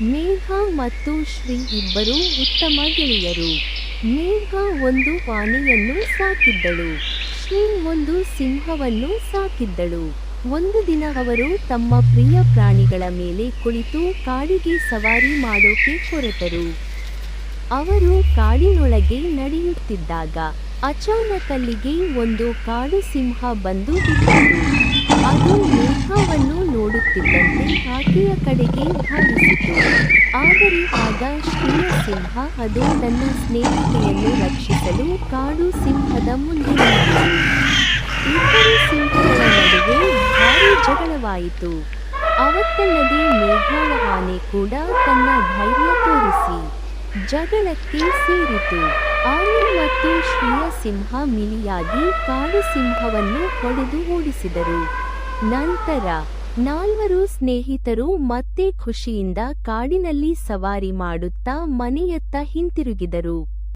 ಮೇಘ ಮತ್ತು ಶ್ರೀ ಇಬ್ಬರೂ ಉತ್ತಮ ಗೆಳೆಯರು. ಮೇಘ ಒಂದು ಆನೆಯನ್ನು ಸಾಕಿದ್ದಳು. ಶ್ರೀ ಒಂದು ಸಿಂಹವನ್ನು ಸಾಕಿದ್ದಳು. ಒಂದು ದಿನ ಅವರು ತಮ್ಮ ಪ್ರಿಯ ಪ್ರಾಣಿಗಳ ಮೇಲೆ ಕುಳಿತು ಕಾಡಿಗೆ ಸವಾರಿ ಮಾಡೋಕೆ ಹೊರಟರು. ಅವರು ಕಾಡಿನೊಳಗೆ ನಡೆಯುತ್ತಿದ್ದಾಗ ಅಚಾನಕಲ್ಲಿಗೆ ಒಂದು ಕಾಡು ಸಿಂಹ ಬಂದು ಬಿಟ್ಟಿತು. ಅದು ಮೇಘವನ್ನು ನೋಡುತ್ತಿದ್ದಂತೆ ಆಕೆಯ ಕಡೆಗೆ ಧಾವಿಸಿತು. ಆದರೆ ಆಗ ಶ್ರೀಯ ಸಿಂಹ ಅದು ತನ್ನ ಸ್ನೇಹಿತೆಯನ್ನು ರಕ್ಷಿಸಲು ಕಾಡು ಸಿಂಹದ ಮುಂದೆ ನಿಂತಿತು. ಇಬ್ಬರು ಸಿಂಹಗಳ ನಡುವೆ ಭಾರೀ ಜಗಳವಾಯಿತು. ಅವತ್ತಲ್ಲದೆ ಮೇಘದ ಆನೆ ಕೂಡ ತನ್ನ ಧೈರ್ಯ ತೋರಿಸಿ ಜಗಳಕ್ಕೆ ಸೇರಿತು. ಆನೆ ಮತ್ತು ಶ್ರೀಯ ಸಿಂಹ ಮಿಲಿಯಾಗಿ ಕಾಡು ಸಿಂಹವನ್ನು ಹೊಡೆದು ಓಡಿಸಿದರು. ನಂತರ ನಾಲ್ವರು ಸ್ನೇಹಿತರು ಮತ್ತೆ ಖುಷಿಯಿಂದ ಕಾಡಿನಲ್ಲಿ ಸವಾರಿ ಮಾಡುತ್ತಾ ಮನೆಯತ್ತ ಹಿಂತಿರುಗಿದರು.